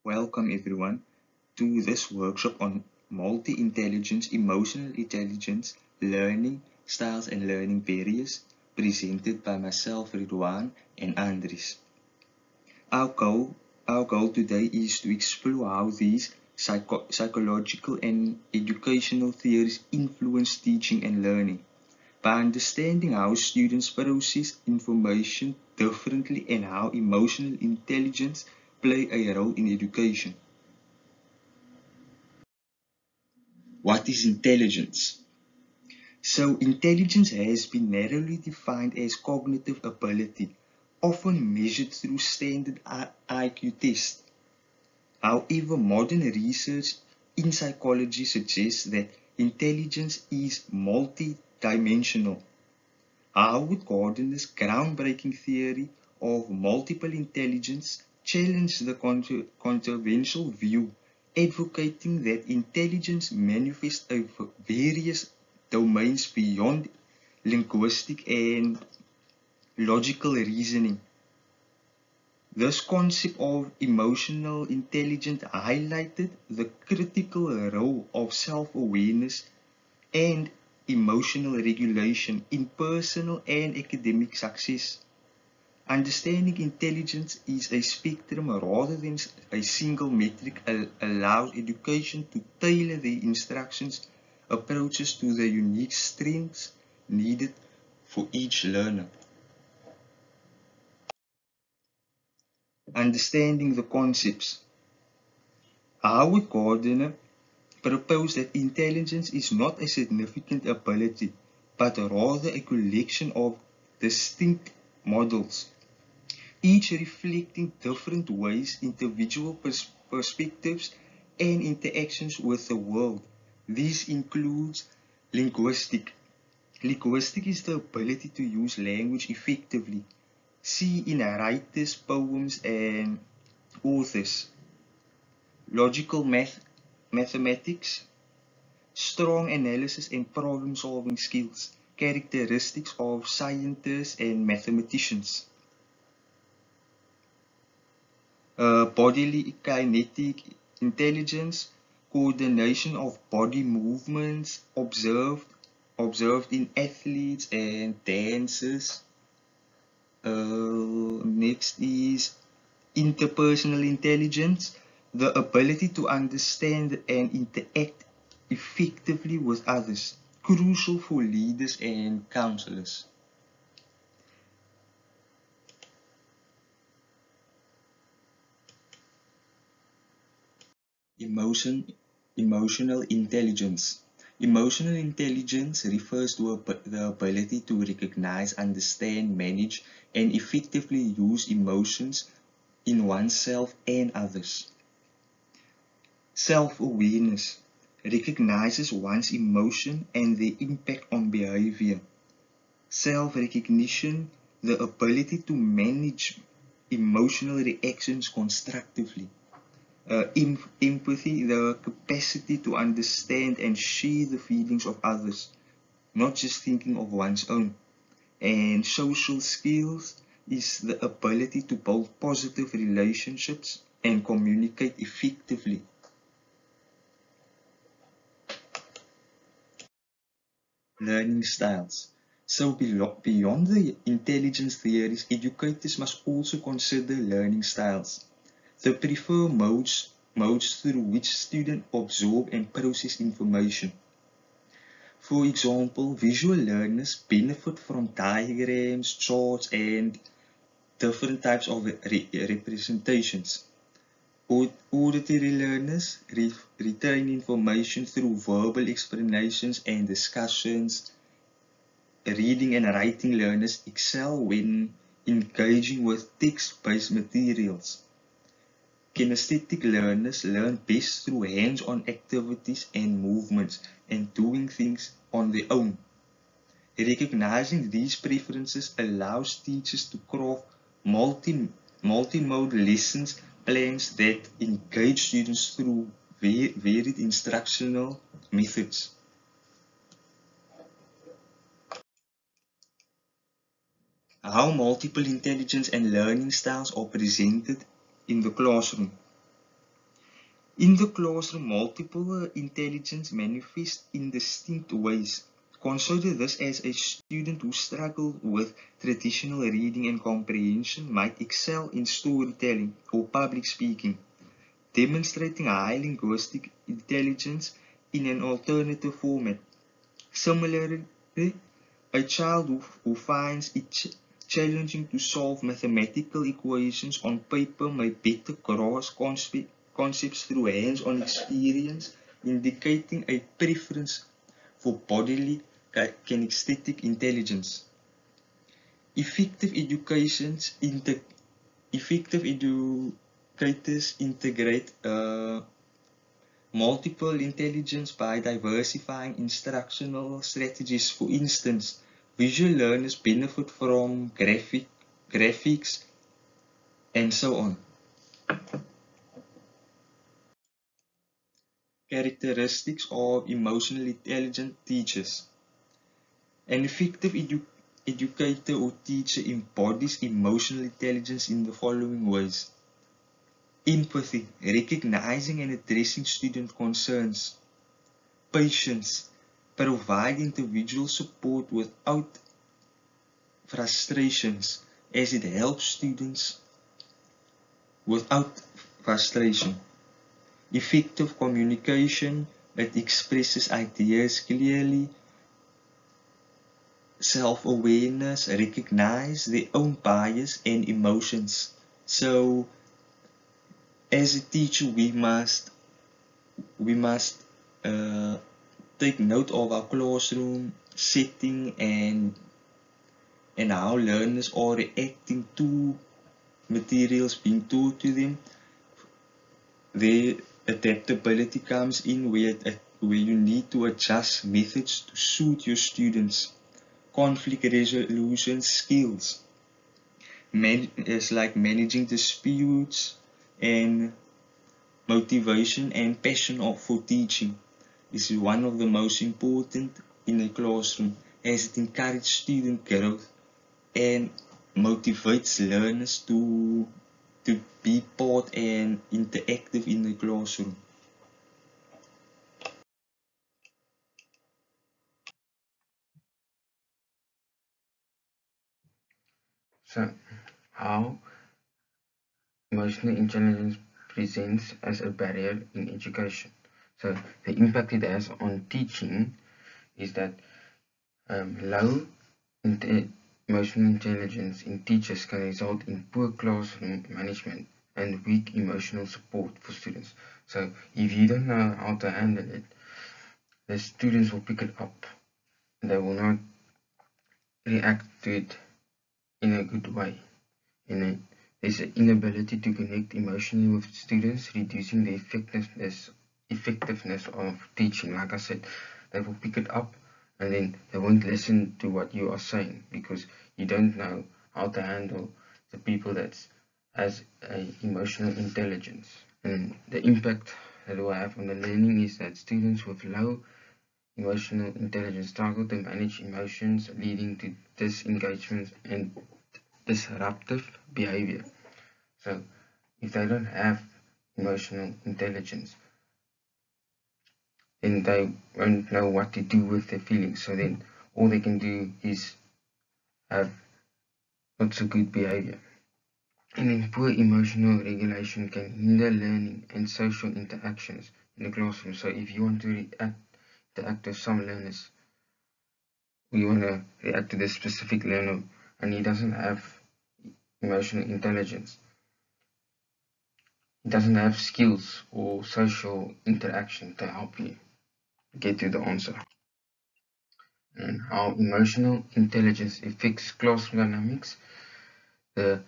Welcome everyone to this workshop on multi-intelligence, emotional intelligence, learning styles and learning barriers, presented by myself, Ridwan, and Andres. Our goal, our goal today is to explore how these psychological and educational theories influence teaching and learning. By understanding how students process information differently and how emotional intelligence play a role in education. What is intelligence? So, intelligence has been narrowly defined as cognitive ability, often measured through standard IQ tests. However, modern research in psychology suggests that intelligence is multidimensional. Howard Gardner's groundbreaking theory of multiple intelligence challenged the controversial view, advocating that intelligence manifests over various domains beyond linguistic and logical reasoning. This concept of emotional intelligence highlighted the critical role of self-awareness and emotional regulation in personal and academic success. Understanding intelligence is a spectrum rather than a single metric allows education to tailor the instructions approaches to the unique strengths needed for each learner. Understanding the concepts. Howard Gardner proposed that intelligence is not a significant ability, but rather a collection of distinct models, each reflecting different ways, individual perspectives, and interactions with the world. This includes linguistic. Linguistic is the ability to use language effectively. See in writers, poems, and authors. Logical mathematics, strong analysis and problem-solving skills, characteristics of scientists and mathematicians. Bodily kinetic intelligence, coordination of body movements observed in athletes and dancers. Next is interpersonal intelligence, the ability to understand and interact effectively with others, crucial for leaders and counselors. Emotion, emotional intelligence. Emotional intelligence refers to the ability to recognize, understand, manage, and effectively use emotions in oneself and others. Self-awareness recognizes one's emotion and their impact on behavior. Self-recognition, the ability to manage emotional reactions constructively. Empathy, the capacity to understand and share the feelings of others, not just thinking of one's own. And social skills is the ability to build positive relationships and communicate effectively. Learning styles. So beyond the intelligence theories, educators must also consider learning styles. They prefer modes through which students absorb and process information. For example, visual learners benefit from diagrams, charts, and different types of representations. Auditory learners retain information through verbal explanations and discussions. Reading and writing learners excel when engaging with text-based materials. Kinesthetic learners learn best through hands-on activities and movements and doing things on their own. Recognizing these preferences allows teachers to craft multimodal lessons plans that engage students through varied instructional methods. How multiple intelligence and learning styles are presented in the classroom. In the classroom, multiple intelligence manifests in distinct ways. Consider this as a student who struggles with traditional reading and comprehension might excel in storytelling or public speaking, demonstrating high linguistic intelligence in an alternative format. Similarly, a child who finds it challenging to solve mathematical equations on paper may better grasp concepts through hands-on experience, indicating a preference for bodily kinesthetic intelligence. Effective effective educators integrate multiple intelligence by diversifying instructional strategies. For instance, visual learners benefit from graphics, and so on. Characteristics of emotionally intelligent teachers. An effective educator or teacher embodies emotional intelligence in the following ways: empathy, recognizing and addressing student concerns; patience, provide individual support without frustrations, as it helps students without frustration; effective communication, it expresses ideas clearly; self-awareness, recognize their own bias and emotions. So as a teacher, we must uh, take note of our classroom setting and how learners are reacting to materials being taught to them. Their adaptability comes in where you need to adjust methods to suit your students. Conflict resolution skills is like managing disputes, and motivation and passion for teaching. This is one of the most important in a classroom, as it encourages student growth and motivates learners to be part and interactive in the classroom. So, how emotional intelligence presents as a barrier in education. So, the impact it has on teaching is that low emotional intelligence in teachers can result in poor classroom management and weak emotional support for students. So, if you don't know how to handle it, the students will pick it up. They will not react to it in a good way. There's an inability to connect emotionally with students, reducing the effectiveness of teaching. Like I said, they will pick it up and then they won't listen to what you are saying because you don't know how to handle the people that has a emotional intelligence. And the impact that will have on the learning is that students with low emotional intelligence struggle to manage emotions, leading to disengagement and disruptive behavior. So if they don't have emotional intelligence, then they won't know what to do with their feelings. So then all they can do is have not so good behavior. And then poor emotional regulation can hinder learning and social interactions in the classroom. So if you want to interact with some learners, you want to react to this specific learner and he doesn't have emotional intelligence, he doesn't have skills or social interaction to help you get to the answer. And how emotional intelligence affects classroom dynamics, the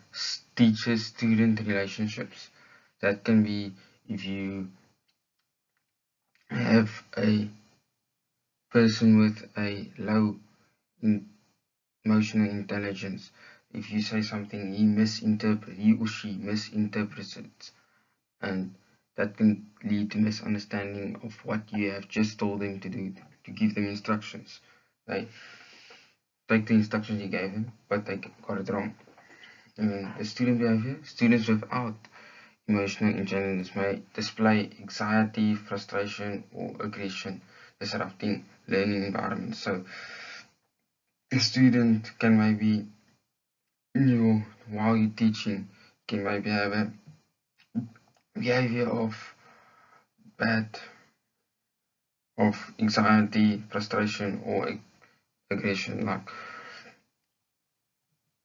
teacher-student relationships. That can be if you have a person with a low emotional intelligence. If you say something, he or she misinterprets it, and that can lead to misunderstanding of what you have just told them to do, to give them instructions. They take the instructions you gave them, but they got it wrong. And the student behavior, students without emotional intelligence may display anxiety, frustration, or aggression, disrupting learning environments. So a student can maybe, while you're teaching, can maybe have a behavior of anxiety, frustration, or aggression, like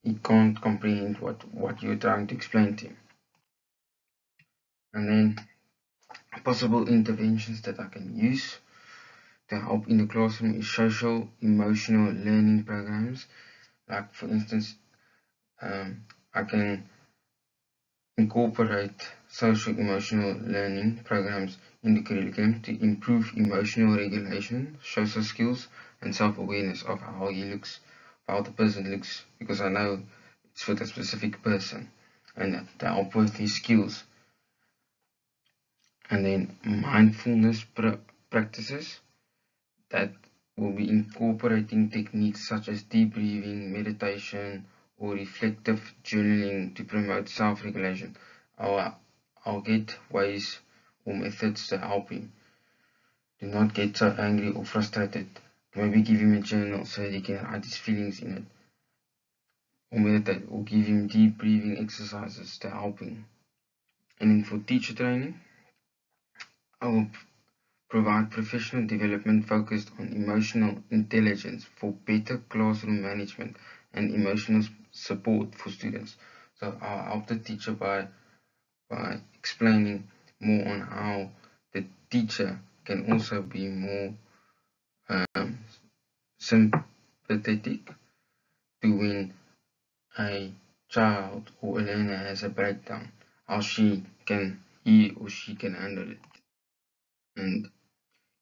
he can't comprehend what you're trying to explain to him. And then possible interventions that I can use to help in the classroom is social emotional learning programs. Like for instance, I can incorporate social emotional learning programs in the curriculum to improve emotional regulation, social skills, and self-awareness of how he looks, how the person looks, because I know it's for the specific person, and to help with his skills. And then mindfulness practices that will be incorporating techniques such as deep breathing, meditation, or reflective journaling to promote self-regulation. I'll get ways or methods to help him. Do not get so angry or frustrated. Maybe give him a journal so he can write his feelings in it. Or meditate, or give him deep breathing exercises to help him. And then for teacher training, I will provide professional development focused on emotional intelligence for better classroom management and emotional support for students. So I'll help the teacher by explaining more on how the teacher can also be more sympathetic to when a child or a learner has a breakdown, how he or she can handle it. And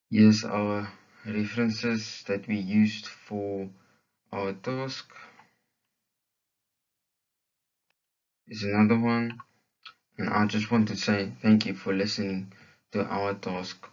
here's our references that we used for our task. Is another one, and I just want to say thank you for listening to our task